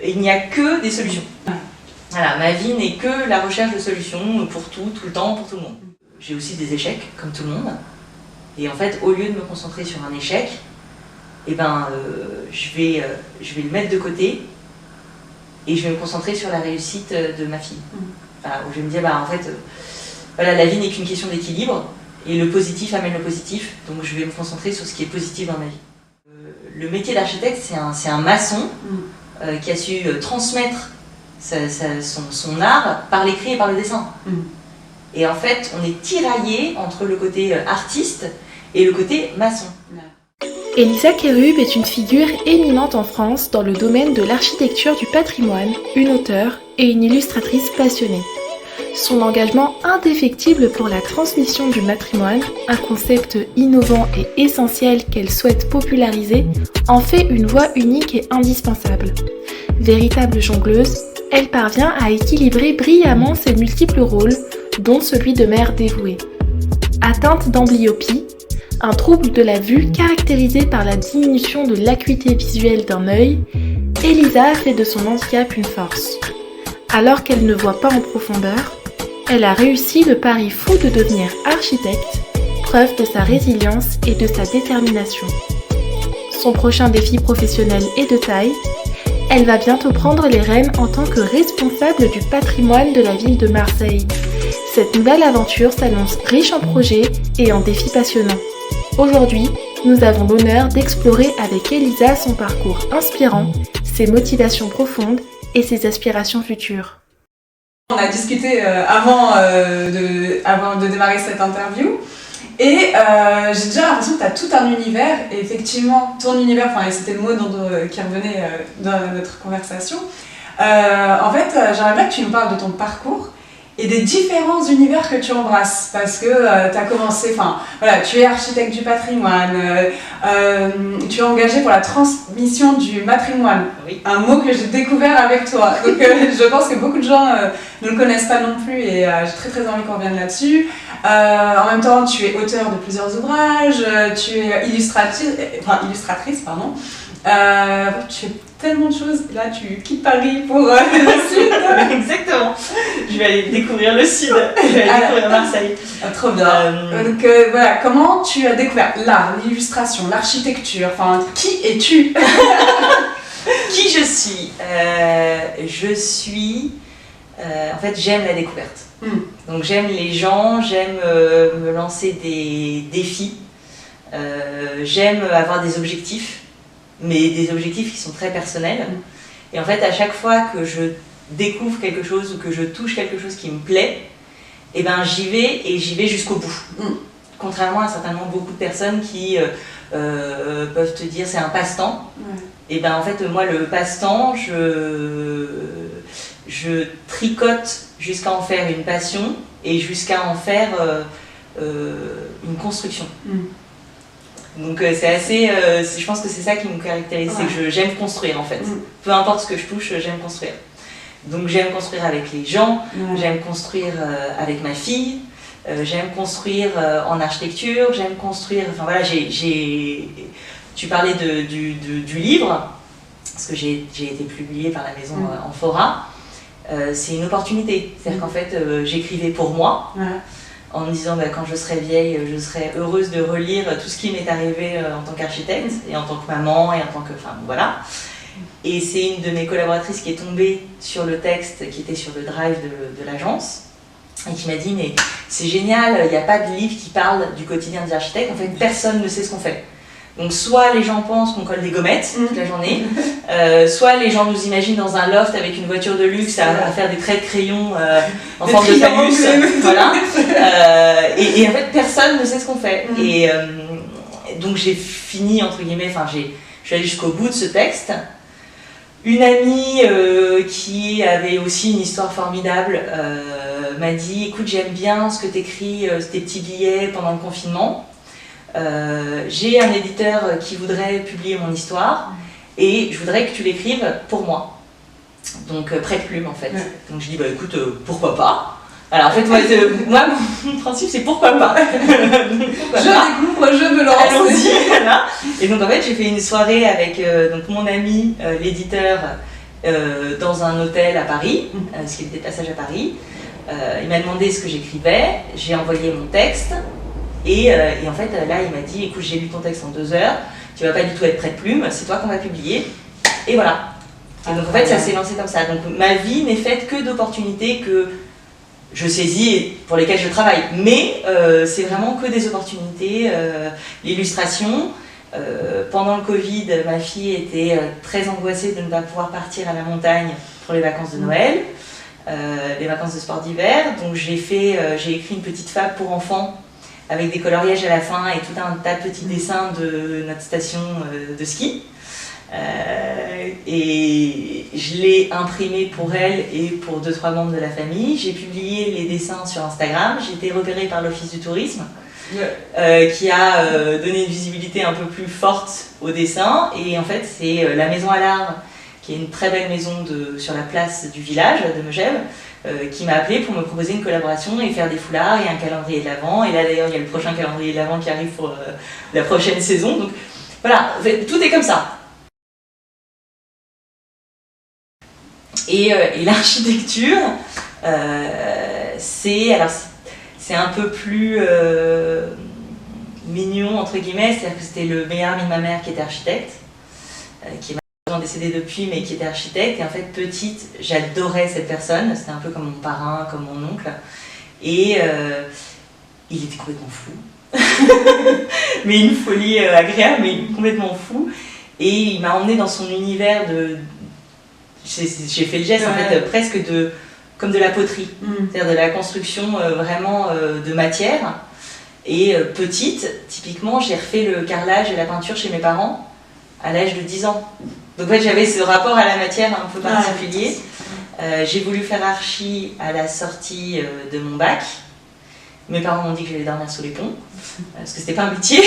il n'y a que des solutions. Voilà, ma vie n'est que la recherche de solutions pour tout le temps, pour tout le monde. J'ai aussi des échecs, comme tout le monde. Et en fait, au lieu de me concentrer sur un échec, je vais le mettre de côté et je vais me concentrer sur la réussite de ma fille. Voilà, où je vais me dire, la vie n'est qu'une question d'équilibre et le positif amène le positif, donc je vais me concentrer sur ce qui est positif dans ma vie. Le métier d'architecte, c'est un maçon qui a su transmettre son art par l'écrit et par le dessin. Et en fait, on est tiraillé entre le côté artiste et le côté maçon. Elisa Kérub est une figure éminente en France dans le domaine de l'architecture du patrimoine, une auteure et une illustratrice passionnée. Son engagement indéfectible pour la transmission du patrimoine, un concept innovant et essentiel qu'elle souhaite populariser, en fait une voix unique et indispensable. Véritable jongleuse, elle parvient à équilibrer brillamment ses multiples rôles, dont celui de mère dévouée. Atteinte d'amblyopie, un trouble de la vue caractérisé par la diminution de l'acuité visuelle d'un œil, Elisa fait de son handicap une force. Alors qu'elle ne voit pas en profondeur, elle a réussi le pari fou de devenir architecte, preuve de sa résilience et de sa détermination. Son prochain défi professionnel est de taille. Elle va bientôt prendre les rênes en tant que responsable du patrimoine de la ville de Marseille. Cette nouvelle aventure s'annonce riche en projets et en défis passionnants. Aujourd'hui, nous avons l'honneur d'explorer avec Elisa son parcours inspirant, ses motivations profondes et ses aspirations futures. On a discuté avant de démarrer cette interview et j'ai déjà l'impression que tu as tout un univers et effectivement ton univers, et c'était le mot qui revenait dans notre conversation. En fait, j'aimerais bien que tu nous parles de ton parcours et des différents univers que tu embrasses parce que tu as commencé, tu es architecte du patrimoine, tu es engagé pour la transmission du patrimoine, oui. Un mot que j'ai découvert avec toi, donc je pense que beaucoup de gens ne le connaissent pas non plus et j'ai très envie qu'on revienne là-dessus. En même temps, tu es auteur de plusieurs ouvrages, tu es illustratrice, pardon. Tu fais tellement de choses, là tu quittes Paris pour le sud. Exactement, je vais aller découvrir le sud, je vais aller découvrir Marseille. Trop bien. Donc comment tu as découvert l'art, l'illustration, l'architecture, qui es-tu? Qui je suis? En fait, j'aime la découverte. Donc j'aime les gens, j'aime me lancer des défis, j'aime avoir des objectifs, mais des objectifs qui sont très personnels. Et en fait, à chaque fois que je découvre quelque chose ou que je touche quelque chose qui me plaît, j'y vais jusqu'au bout. Contrairement à certainement beaucoup de personnes qui peuvent te dire c'est un passe-temps. Et en fait, moi, le passe-temps, je tricote jusqu'à en faire une passion et jusqu'à en faire une construction. Donc c'est assez, je pense que c'est ça qui me caractérise, c'est que j'aime construire en fait. Peu importe ce que je touche, j'aime construire. Donc j'aime construire avec les gens, j'aime construire avec ma fille, j'aime construire en architecture, j'aime construire, tu parlais du livre, parce que j'ai été publiée par la maison Amphora. C'est une opportunité, c'est-à-dire qu'en fait j'écrivais pour moi. En me disant quand je serai vieille, je serai heureuse de relire tout ce qui m'est arrivé en tant qu'architecte et en tant que maman et en tant que femme, voilà. Et c'est une de mes collaboratrices qui est tombée sur le texte qui était sur le drive de l'agence et qui m'a dit mais c'est génial, il n'y a pas de livre qui parle du quotidien des architectes, en fait personne ne sait ce qu'on fait. Donc soit les gens pensent qu'on colle des gommettes toute la journée, soit les gens nous imaginent dans un loft avec une voiture de luxe à faire des traits de crayon en forme de phallus, voilà. Et en fait personne ne sait ce qu'on fait. Et donc j'ai fini entre guillemets, je suis allée jusqu'au bout de ce texte. Une amie qui avait aussi une histoire formidable m'a dit écoute, j'aime bien ce que tu écris, tes petits billets pendant le confinement. J'ai un éditeur qui voudrait publier mon histoire et je voudrais que tu l'écrives pour moi. Donc prête-plume en fait. Donc je dis écoute, pourquoi pas. Alors en fait moi mon principe c'est pourquoi pas. Pourquoi je découvre, je me lance. Allons-y, voilà. Et donc en fait j'ai fait une soirée avec mon ami l'éditeur dans un hôtel à Paris, parce qu'il était de passage à Paris. Il m'a demandé ce que j'écrivais, j'ai envoyé mon texte, et en fait là il m'a dit écoute, j'ai lu ton texte en 2 heures, tu vas pas du tout être prête plume, c'est toi qu'on va publier, et voilà. Et donc en fait ça s'est lancé comme ça. Donc ma vie n'est faite que d'opportunités que je saisis et pour lesquelles je travaille, mais c'est vraiment que des opportunités. L'illustration, pendant le Covid, ma fille était très angoissée de ne pas pouvoir partir à la montagne pour les vacances de Noël, les vacances de sport d'hiver, donc j'ai écrit une petite fable pour enfants avec des coloriages à la fin et tout un tas de petits dessins de notre station de ski. Et je l'ai imprimé pour elle et pour 2-3 membres de la famille. J'ai publié les dessins sur Instagram. J'ai été repérée par l'Office du tourisme qui a donné une visibilité un peu plus forte au dessin. Et en fait, c'est la Maison à l'Art, qui est une très belle maison sur la place du village de Megève, qui m'a appelée pour me proposer une collaboration et faire des foulards et un calendrier de l'Avent. Et là d'ailleurs, il y a le prochain calendrier de l'Avent qui arrive pour la prochaine saison. Donc voilà, tout est comme ça. Et l'architecture, c'est un peu plus mignon, entre guillemets, c'est-à-dire que c'était le meilleur ami de ma mère qui était architecte, qui est malheureusement décédé depuis, mais qui était architecte. Et en fait, petite, j'adorais cette personne, c'était un peu comme mon parrain, comme mon oncle. Et il était complètement fou, mais une folie agréable, mais complètement fou. Et il m'a emmenée dans son univers j'ai fait le geste en fait presque comme de la poterie, c'est-à-dire de la construction vraiment de matière. Et petite, typiquement, j'ai refait le carrelage et la peinture chez mes parents à l'âge de 10 ans. Donc en fait, j'avais ce rapport à la matière un peu particulier. J'ai voulu faire archi à la sortie de mon bac. Mes parents m'ont dit que j'allais dormir sous les ponts, parce que c'était pas un métier.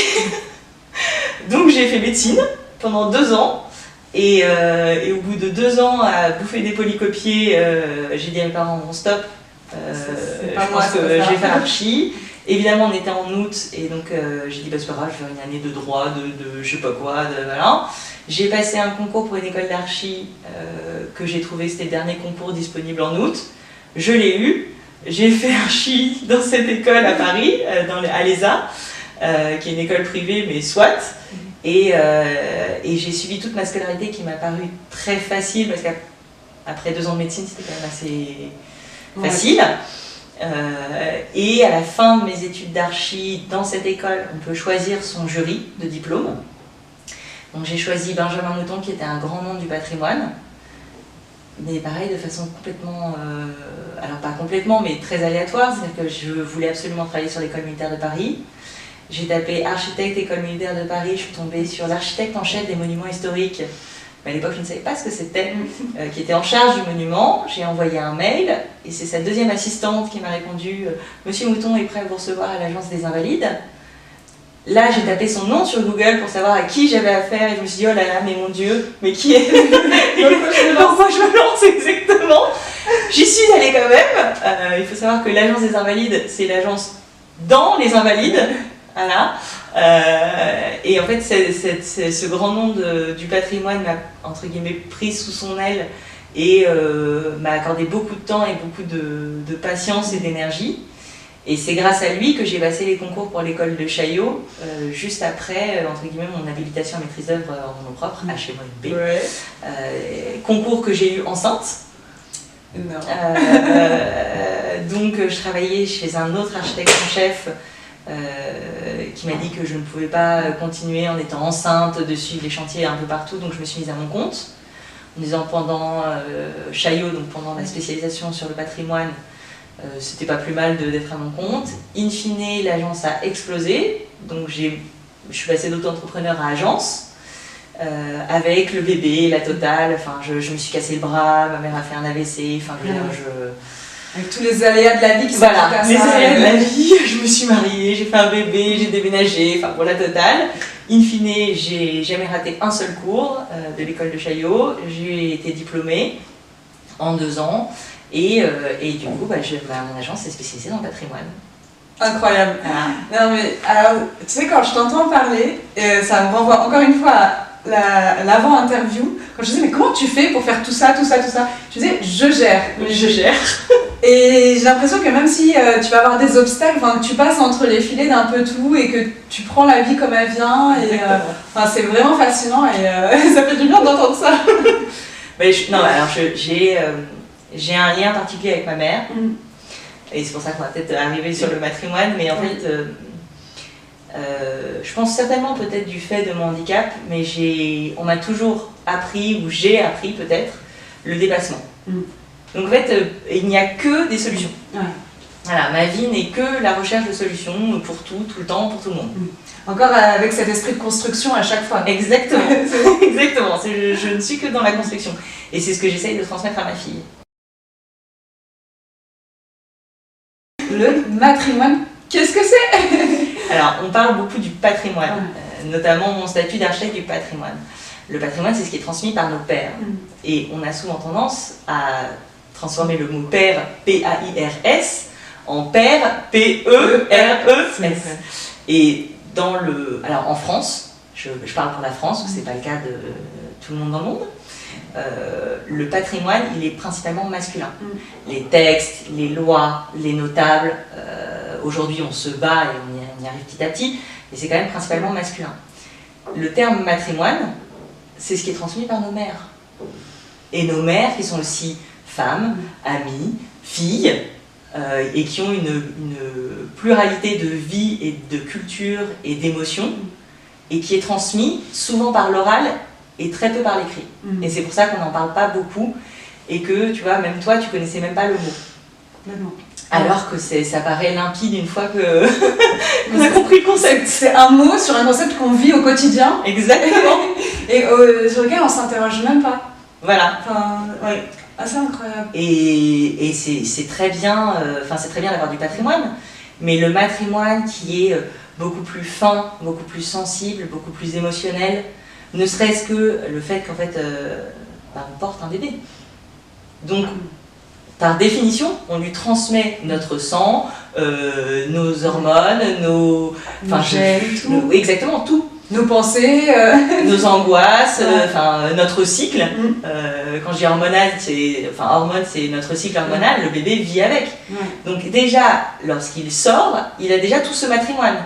Donc j'ai fait médecine pendant 2 ans. Et au bout de 2 ans à bouffer des polycopiés, j'ai dit à mes parents bon stop, je pense que je vais faire archi. Évidemment on était en août et donc j'ai dit bah c'est pas grave, je vais faire une année de droit, de je sais pas quoi, voilà. J'ai passé un concours pour une école d'archi que j'ai trouvé, c'était le dernier concours disponible en août. Je l'ai eu, j'ai fait archi dans cette école à Paris, à l'ESA, qui est une école privée mais soit. Et j'ai suivi toute ma scolarité qui m'a paru très facile parce qu'après 2 ans de médecine c'était quand même assez facile. Et à la fin de mes études d'archi dans cette école, on peut choisir son jury de diplôme. Donc j'ai choisi Benjamin Mouton qui était un grand nom du patrimoine, mais pareil de façon complètement, alors pas complètement mais très aléatoire, c'est-à-dire que je voulais absolument travailler sur l'école militaire de Paris. J'ai tapé architecte, école militaire de Paris, je suis tombée sur l'architecte en chef des monuments historiques. Mais à l'époque, je ne savais pas ce que c'était, qui était en charge du monument. J'ai envoyé un mail et c'est sa 2e assistante qui m'a répondu « Monsieur Mouton est prêt à vous recevoir à l'Agence des Invalides ». Là, j'ai tapé son nom sur Google pour savoir à qui j'avais affaire et je me suis dit « Oh là là, mais mon Dieu, mais qui est… Pourquoi je me lance exactement ?» J'y suis allée quand même. Il faut savoir que l'Agence des Invalides, c'est l'agence dans les Invalides. Voilà. Et en fait, ce grand nom du patrimoine m'a, entre guillemets, pris sous son aile et m'a accordé beaucoup de temps et beaucoup de patience et d'énergie. Et c'est grâce à lui que j'ai passé les concours pour l'école de Chaillot, juste après, entre guillemets, mon habilitation à maîtrise d'œuvre en nom propre, HMONB. Concours que j'ai eu enceinte. Donc je travaillais chez un autre architecte en chef qui m'a dit que je ne pouvais pas continuer en étant enceinte de suivre les chantiers un peu partout, donc je me suis mise à mon compte en disant pendant Chaillot, donc pendant la spécialisation sur le patrimoine, c'était pas plus mal d'être à mon compte. In fine, l'agence a explosé, donc je suis passée d'auto-entrepreneur à agence avec le bébé, la totale, enfin je me suis cassé le bras, ma mère a fait un AVC, enfin je veux dire, avec tous les aléas de la vie qui sont voilà, les aléas de la vie, je me suis mariée, j'ai fait un bébé, j'ai déménagé, enfin pour la totale. In fine, j'ai jamais raté un seul cours de l'école de Chaillot, j'ai été diplômée en 2 ans et du coup mon agence est spécialisée dans le patrimoine. Incroyable. Voilà. Non mais alors, tu sais quand je t'entends parler, ça me renvoie encore une fois à l'avant-interview quand je disais, mais comment tu fais pour faire tout ça, tout ça, tout ça? Je disais, je gère. Je gère. Et j'ai l'impression que même si tu vas avoir des obstacles, que tu passes entre les filets d'un peu tout et que tu prends la vie comme elle vient, et c'est vraiment fascinant et ça fait du bien d'entendre ça. Mais j'ai un lien particulier avec ma mère, et c'est pour ça qu'on va peut-être arriver sur le matrimoine, mais en fait, je pense certainement peut-être du fait de mon handicap, mais on m'a toujours appris, ou j'ai appris peut-être, le dépassement. Donc en fait, il n'y a que des solutions. Voilà, ma vie n'est que la recherche de solutions pour tout le temps, pour tout le monde. Encore avec cet esprit de construction à chaque fois. Exactement, exactement. Je ne suis que dans la construction. Et c'est ce que j'essaye de transmettre à ma fille. Le matrimoine, qu'est-ce que c'est? Alors, on parle beaucoup du patrimoine, notamment mon statut d'architecte du patrimoine. Le patrimoine, c'est ce qui est transmis par nos pères. Et on a souvent tendance à transformer le mot père, P-A-I-R-S, en père, P-E-R-E-S. Et alors en France, je parle pour la France, parce que ce n'est pas le cas de tout le monde dans le monde, le patrimoine, il est principalement masculin. Les textes, les lois, les notables, aujourd'hui on se bat et on y arrive petit à petit, mais c'est quand même principalement masculin. Le terme matrimoine, c'est ce qui est transmis par nos mères. Et nos mères qui sont aussi femmes, amies, filles, et qui ont une pluralité de vie et de culture et d'émotions, et qui est transmis souvent par l'oral et très peu par l'écrit. Et c'est pour ça qu'on n'en parle pas beaucoup, et que, tu vois, même toi, tu connaissais même pas le mot. Alors que ça paraît limpide une fois qu'on a compris le concept. C'est un mot sur un concept qu'on vit au quotidien. Exactement. Et sur lequel on s'interroge même pas. Voilà. Assez incroyable. Et c'est très bien, c'est très bien d'avoir du patrimoine, mais le matrimoine qui est beaucoup plus fin, beaucoup plus sensible, beaucoup plus émotionnel, ne serait-ce que le fait qu'en fait, on porte un bébé. Donc, par définition, on lui transmet notre sang, nos hormones, nos gènes, tout. Exactement, tout. Nos pensées, nos angoisses, notre cycle. Quand je dis hormonal, hormone, c'est notre cycle hormonal, le bébé vit avec. Donc déjà, lorsqu'il sort, il a déjà tout ce matrimoine.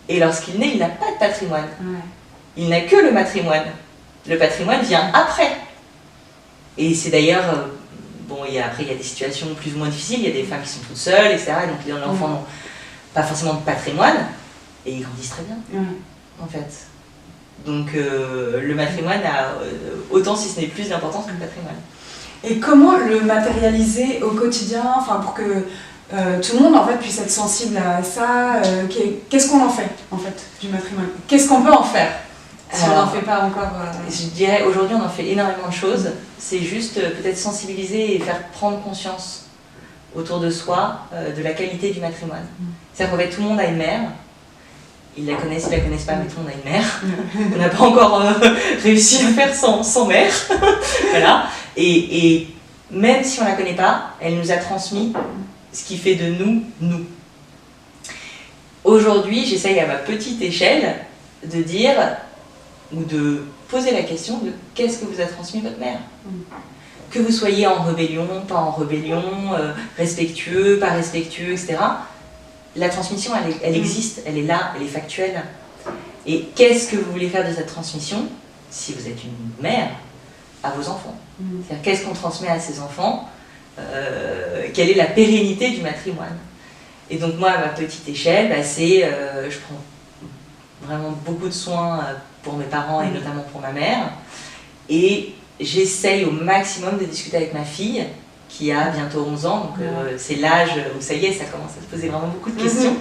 Et lorsqu'il naît, il n'a pas de patrimoine. Il n'a que le matrimoine. Le patrimoine vient après. Et c'est d'ailleurs... après, il y a des situations plus ou moins difficiles, il y a des femmes qui sont toutes seules, etc. Donc les enfants n'ont pas forcément de patrimoine, et ils grandissent très bien. En fait. Donc le matrimoine a autant, si ce n'est plus d'importance que le patrimoine. Et comment le matérialiser au quotidien, pour que tout le monde en fait puisse être sensible à ça? Qu'est-ce qu'on en fait du matrimoine? Qu'est-ce qu'on peut en faire si on n'en fait pas encore? Je dirais aujourd'hui on en fait énormément de choses. C'est juste peut-être sensibiliser et faire prendre conscience autour de soi de la qualité du matrimoine. C'est-à-dire qu'en fait tout le monde a une mère. Ils la connaissent pas, mais tout le monde a une mère. On n'a pas encore réussi à faire sans mère. Voilà. Et même si on ne la connaît pas, elle nous a transmis ce qui fait de nous. Aujourd'hui, j'essaye à ma petite échelle de dire, ou de poser la question de qu'est-ce que vous a transmis votre mère? Que vous soyez en rébellion, pas en rébellion, respectueux, pas respectueux, etc. La transmission, elle existe, elle est là, elle est factuelle. Et qu'est-ce que vous voulez faire de cette transmission, si vous êtes une mère, à vos enfants? C'est-à-dire, qu'est-ce qu'on transmet à ses enfants? Quelle est la pérennité du matrimoine? Et donc moi, à ma petite échelle, je prends vraiment beaucoup de soins pour mes parents et notamment pour ma mère. Et j'essaye au maximum de discuter avec ma fille, qui a bientôt 11 ans, donc c'est l'âge où ça y est, ça commence à se poser vraiment beaucoup de questions.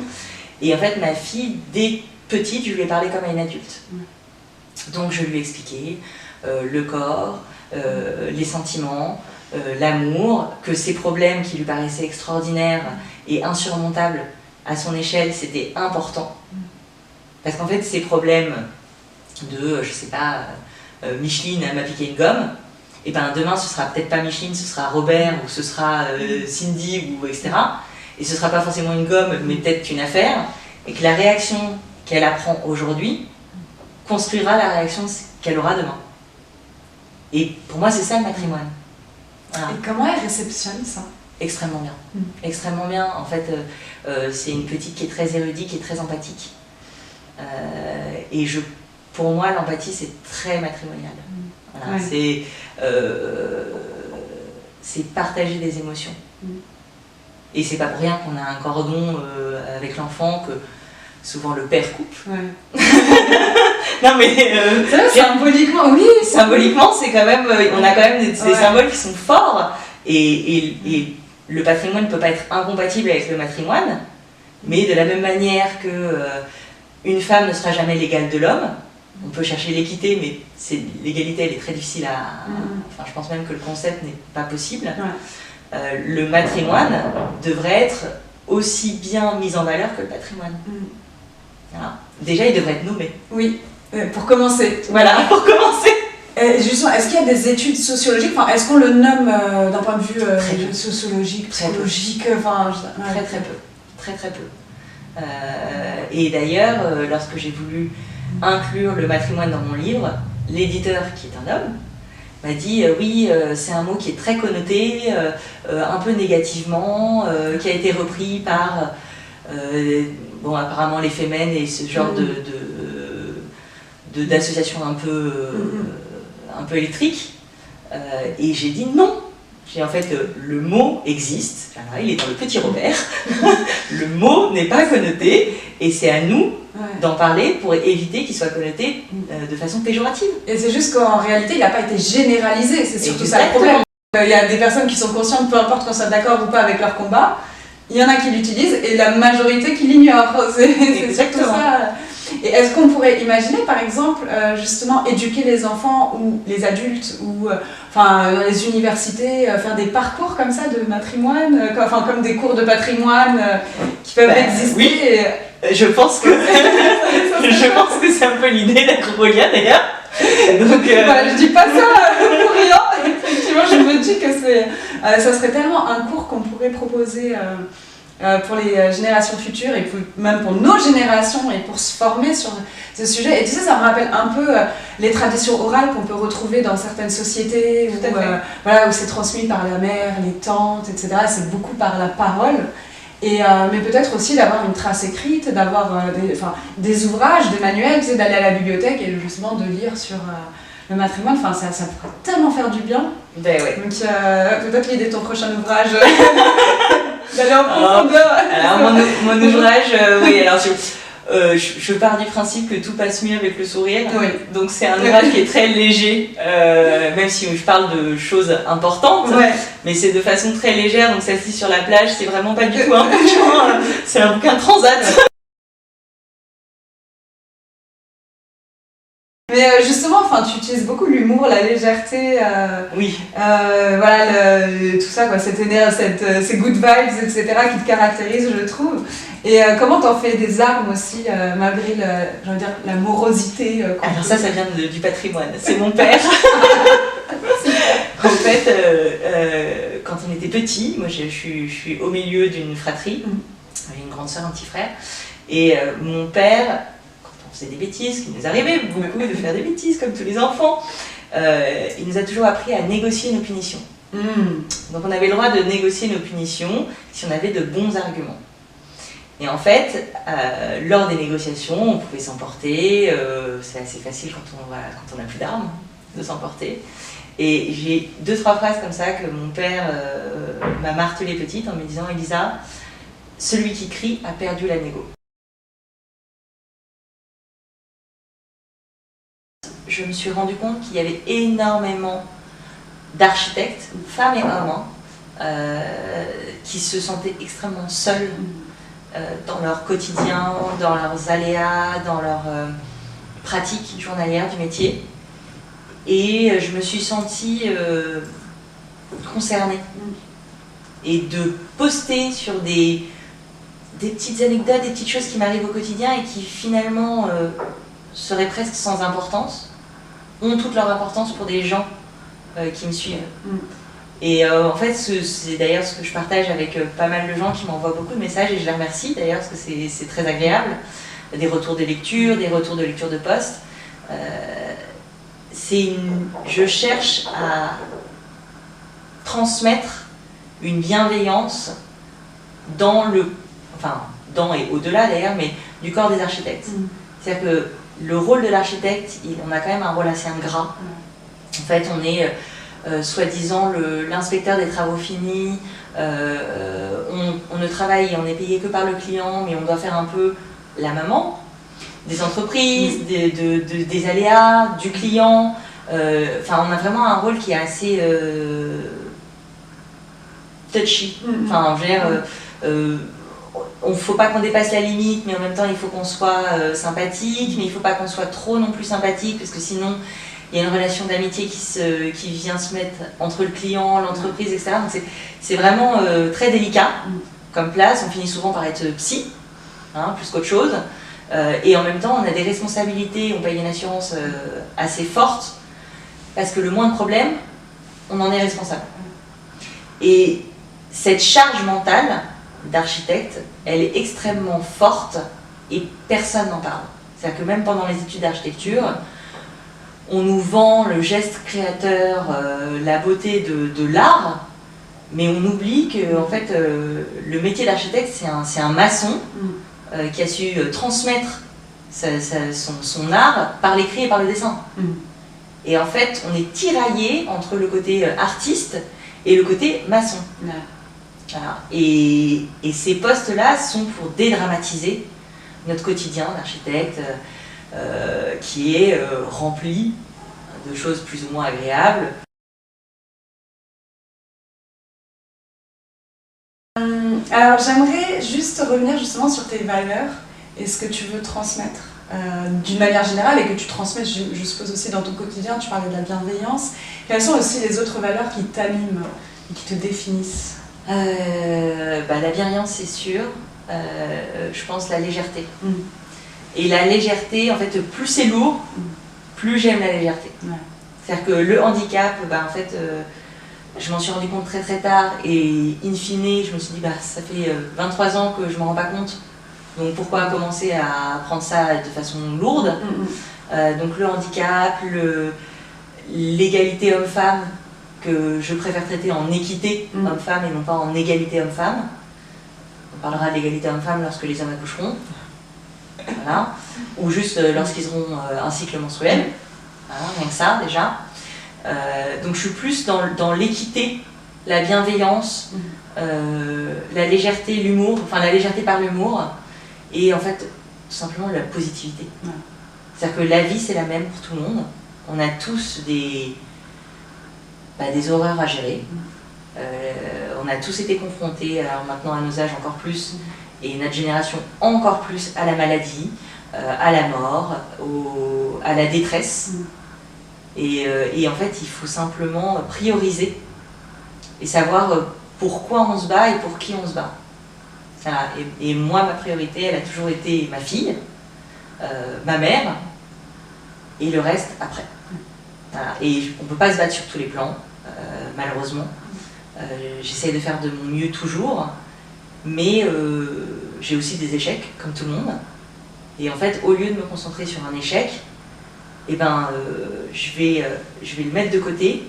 Et en fait, ma fille, dès petite, je lui ai parlé comme à une adulte. Donc je lui ai expliqué le corps, les sentiments, l'amour, que ces problèmes qui lui paraissaient extraordinaires et insurmontables à son échelle, c'était important. Parce qu'en fait, ces problèmes de, je sais pas, Micheline m'a piqué une gomme, et ben demain ce sera peut-être pas Micheline, ce sera Robert ou ce sera Cindy ou etc. Et ce sera pas forcément une gomme, mais peut-être une affaire, et que la réaction qu'elle apprend aujourd'hui construira la réaction qu'elle aura demain. Et pour moi, c'est ça le matrimoine. Voilà. Et comment elle réceptionne ça? Extrêmement bien. Extrêmement bien. En fait, c'est une petite qui est très érudite, qui est très empathique. Et pour moi, l'empathie, c'est très matrimonial. Voilà, c'est partager des émotions. Et c'est pas pour rien qu'on a un cordon avec l'enfant que souvent le père coupe. Non mais symboliquement, oui. Symboliquement, c'est quand même, on a quand même des symboles qui sont forts. Et le patrimoine ne peut pas être incompatible avec le matrimoine, mais de la même manière que une femme ne sera jamais l'égale de l'homme. On peut chercher l'équité, mais l'égalité, elle est très difficile à... Enfin, je pense même que le concept n'est pas possible. Le matrimoine devrait être aussi bien mis en valeur que le patrimoine. Voilà. Déjà, il devrait être nommé. Oui, pour commencer. Voilà, pour commencer. Justement, est-ce qu'il y a des études sociologiques, enfin, est-ce qu'on le nomme d'un point de vue sociologique, psychologique, enfin, très peu. Très très peu. Et d'ailleurs, lorsque j'ai voulu inclure le matrimoine dans mon livre, l'éditeur, qui est un homme, m'a dit oui, c'est un mot qui est très connoté, un peu négativement, qui a été repris par apparemment les Femen et ce genre d'associations un peu électriques. Et j'ai dit non. En fait, le mot existe, alors, il est dans le petit Robert, le mot n'est pas connoté, et c'est à nous d'en parler pour éviter qu'il soit connoté de façon péjorative. Et c'est juste qu'en réalité, il n'a pas été généralisé, c'est surtout ça le problème. Il y a des personnes qui sont conscientes, peu importe qu'on soit d'accord ou pas avec leur combat, il y en a qui l'utilisent et la majorité qui l'ignorent. C'est surtout ça. Et est-ce qu'on pourrait imaginer, par exemple, justement, éduquer les enfants ou les adultes ou dans les universités, faire des parcours comme ça de matrimoine, comme des cours de patrimoine qui peuvent exister? Oui, je pense que c'est un peu l'idée d'Acropolia d'ailleurs. Donc, je dis pas ça pour rien. Effectivement, je me dis que ça serait tellement un cours qu'on pourrait proposer pour les générations futures et même pour nos générations et pour se former sur ce sujet. Et tu sais, ça me rappelle un peu les traditions orales qu'on peut retrouver dans certaines sociétés où c'est transmis par la mère, les tantes, etc. C'est beaucoup par la parole. Mais peut-être aussi d'avoir une trace écrite, d'avoir des ouvrages, des manuels, tu sais, d'aller à la bibliothèque et justement de lire sur le matrimoine. Enfin, ça pourrait tellement faire du bien. Ben ouais. Donc peut-être l'idée de ton prochain ouvrage, d'aller en profondeur. Alors mon ouvrage, oui, alors je pars du principe que tout passe mieux avec le sourire. Oui. Donc c'est un ouvrage qui est très léger, même si je parle de choses importantes, mais c'est de façon très légère, donc ça se lit sur la plage, c'est vraiment pas du tout un bouquin, c'est un bouquin transat. Mais justement, tu utilises beaucoup l'humour, la légèreté, oui. Tout ça, quoi, ces good vibes, etc. qui te caractérisent, je trouve. Et comment t'en fais des armes aussi, malgré la morosité Alors ça vient du patrimoine, c'est mon père. En fait, quand on était petit, moi je suis au milieu d'une fratrie, j'ai une grande sœur, un petit frère, et mon père, on faisait des bêtises, qui nous arrivait beaucoup de faire des bêtises comme tous les enfants. Il nous a toujours appris à négocier nos punitions. Donc on avait le droit de négocier nos punitions si on avait de bons arguments. Et en fait, lors des négociations, on pouvait s'emporter, c'est assez facile quand on n'a plus d'armes, de s'emporter. Et j'ai 2-3 phrases comme ça que mon père m'a martelé petite en me disant « Elisa, celui qui crie a perdu la négo ». Je me suis rendu compte qu'il y avait énormément d'architectes, femmes et hommes, qui se sentaient extrêmement seuls dans leur quotidien, dans leurs aléas, dans leur pratique journalière du métier. Et je me suis sentie concernée. Et de poster sur des petites anecdotes, des petites choses qui m'arrivent au quotidien et qui finalement seraient presque sans importance, ont toute leur importance pour des gens qui me suivent. Et en fait, c'est d'ailleurs ce que je partage avec pas mal de gens qui m'envoient beaucoup de messages, et je les remercie d'ailleurs parce que c'est très agréable. Des retours de lecture, des retours de lecture de poste. je cherche à transmettre une bienveillance dans et au-delà d'ailleurs, mais du corps des architectes. C'est-à-dire que le rôle de l'architecte, on a quand même un rôle assez ingrat. En fait, on est soi-disant l'inspecteur des travaux finis, on ne travaille et on est payé que par le client, mais on doit faire un peu la maman des entreprises, des aléas, du client. On a vraiment un rôle qui est assez touchy. Enfin, je veux dire, il ne faut pas qu'on dépasse la limite, mais en même temps, il faut qu'on soit sympathique, mais il ne faut pas qu'on soit trop non plus sympathique, parce que sinon, il y a une relation d'amitié qui vient se mettre entre le client, l'entreprise, etc. Donc c'est vraiment très délicat comme place. On finit souvent par être psy, plus qu'autre chose. Et en même temps, on a des responsabilités, on paye une assurance assez forte, parce que le moindre problème, on en est responsable. Et cette charge mentale d'architecte, elle est extrêmement forte et personne n'en parle. C'est-à-dire que même pendant les études d'architecture, on nous vend le geste créateur, la beauté de l'art, mais on oublie que en fait, le métier d'architecte, c'est un maçon qui a su transmettre son art par l'écrit et par le dessin. Et en fait, on est tiraillé entre le côté artiste et le côté maçon. Voilà. Et ces postes-là sont pour dédramatiser notre quotidien d'architecte qui est rempli de choses plus ou moins agréables. Alors j'aimerais juste revenir justement sur tes valeurs et ce que tu veux transmettre d'une manière générale et que tu transmets, je suppose aussi dans ton quotidien. Tu parlais de la bienveillance. Quelles sont aussi les autres valeurs qui t'animent et qui te définissent? La bienveillance, c'est sûr. Je pense la légèreté. Et la légèreté, en fait, plus c'est lourd, plus j'aime la légèreté. C'est-à-dire que le handicap, en fait, je m'en suis rendu compte très très tard et in fine, je me suis dit, ça fait 23 ans que je ne m'en rends pas compte. Donc pourquoi commencer à prendre ça de façon lourde? Donc le handicap, l'égalité homme-femme, que je préfère traiter en équité homme-femme et non pas en égalité homme-femme. On parlera de l'égalité homme-femme lorsque les hommes accoucheront. Voilà. Ou juste lorsqu'ils auront un cycle menstruel. Voilà, rien que ça déjà. Donc je suis plus dans l'équité, la bienveillance, la légèreté, l'humour, enfin la légèreté par l'humour, et en fait tout simplement la positivité. C'est-à-dire que la vie c'est la même pour tout le monde. On a tous des horreurs à gérer. On a tous été confrontés, alors maintenant à nos âges encore plus, et notre génération encore plus, à la maladie, à la mort, à la détresse. Et en fait, il faut simplement prioriser et savoir pourquoi on se bat et pour qui on se bat. Voilà. Et moi, ma priorité, elle a toujours été ma fille, ma mère, et le reste après. Voilà. Et on ne peut pas se battre sur tous les plans, malheureusement. J'essaie de faire de mon mieux toujours, mais j'ai aussi des échecs, comme tout le monde. Et en fait, au lieu de me concentrer sur un échec, je vais le mettre de côté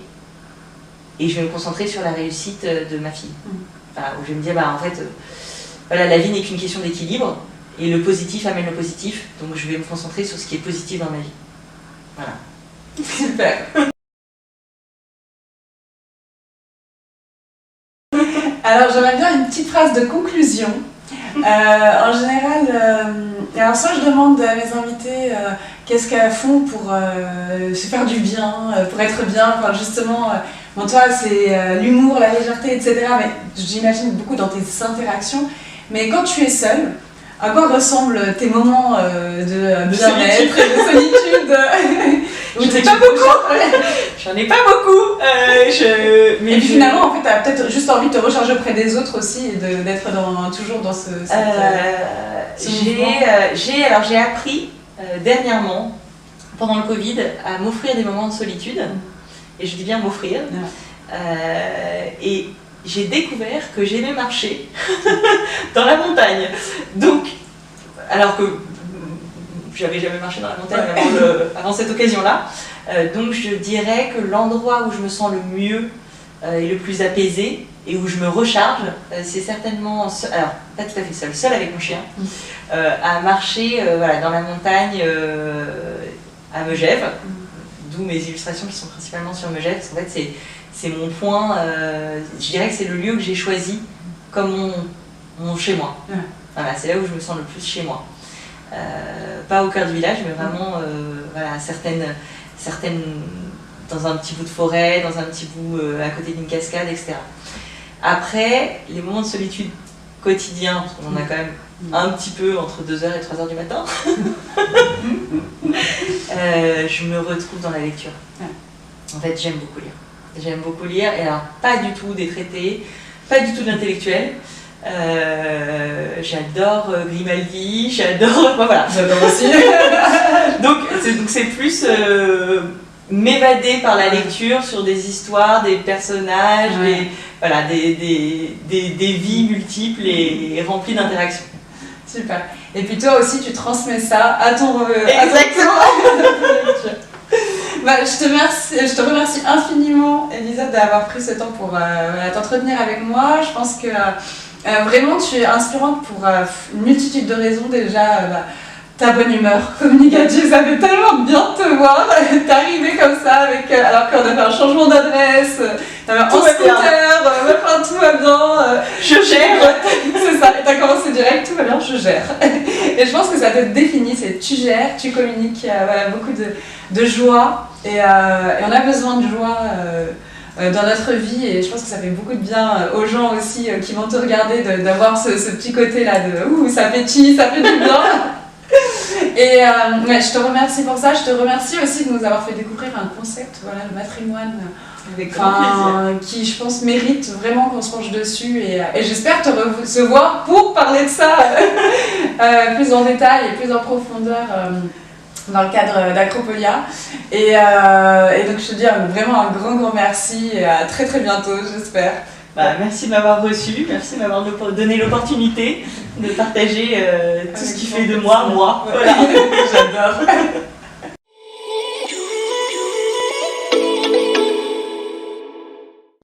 et je vais me concentrer sur la réussite de ma fille. Voilà, où je vais me dire, en fait, la vie n'est qu'une question d'équilibre et le positif amène le positif, donc je vais me concentrer sur ce qui est positif dans ma vie. Voilà. Super. Alors j'aimerais bien une petite phrase de conclusion. En général, alors soit je demande à mes invités qu'est-ce qu'elles font pour se faire du bien, pour être bien, enfin justement, toi c'est l'humour, la légèreté, etc. Mais j'imagine beaucoup dans tes interactions. Mais quand tu es seule, à quoi ressemblent tes moments de bien-être et de solitude? J'en ai pas beaucoup. J'en ai pas beaucoup. Et puis finalement, en fait, tu as peut-être juste envie de te recharger auprès des autres aussi et d'être toujours dans ce j'ai appris dernièrement, pendant le Covid, à m'offrir des moments de solitude. Et je dis bien m'offrir. Et j'ai découvert que j'aimais marcher dans la montagne. Donc, alors que j'avais jamais marché dans la montagne avant cette occasion-là, Donc je dirais que l'endroit où je me sens le mieux et le plus apaisé et où je me recharge, c'est certainement, alors pas tout à fait seul avec mon chien, à marcher voilà, dans la montagne à Megève, d'où mes illustrations qui sont principalement sur Megève, parce qu'en fait c'est mon point, je dirais que c'est le lieu que j'ai choisi comme mon chez moi. Voilà, c'est là où je me sens le plus chez moi. Pas au cœur du village, mais vraiment voilà, certaines dans un petit bout de forêt, dans un petit bout à côté d'une cascade, etc. Après, les moments de solitude quotidiens, parce qu'on en a quand même un petit peu entre 2h et 3h du matin, je me retrouve dans la lecture. En fait, j'aime beaucoup lire. J'aime beaucoup lire, et alors pas du tout des traités, pas du tout de l'intellectuel. J'adore Grimaldi, j'adore... Voilà. J'adore aussi. donc c'est plus m'évader par la lecture sur des histoires, des personnages, voilà, des vies multiples et remplies d'interactions. Super. Et puis toi aussi, tu transmets ça à ton... Exactement. Je te remercie infiniment, Elisa, d'avoir pris ce temps pour t'entretenir avec moi. Je pense que vraiment, tu es inspirante pour une multitude de raisons. Déjà, ta bonne humeur communicative, ça fait tellement bien de te voir. T'es arrivée comme ça, alors qu'on a fait un changement d'adresse, t'avais un scooter, tout va bien. Je gère. C'est ça, et t'as commencé direct, tout va bien, je gère. Et je pense que ça te définit, c'est tu gères, tu communiques, voilà, beaucoup de joie. Et on a besoin de joie dans notre vie, et je pense que ça fait beaucoup de bien aux gens aussi qui vont te regarder, d'avoir ce petit côté là de ça pétille, ça fait du bien. Et je te remercie pour ça. Je te remercie aussi de nous avoir fait découvrir un concept, voilà, le matrimoine, avec grand plaisir, qui je pense mérite vraiment qu'on se penche dessus, et j'espère te recevoir pour parler de ça plus en détail et plus en profondeur dans le cadre d'Acropolia. Et donc je te dis vraiment un grand merci, et à très très bientôt, j'espère. Merci de m'avoir reçu, merci de m'avoir donné l'opportunité de partager tout ce qui fait de moi. Voilà. J'adore.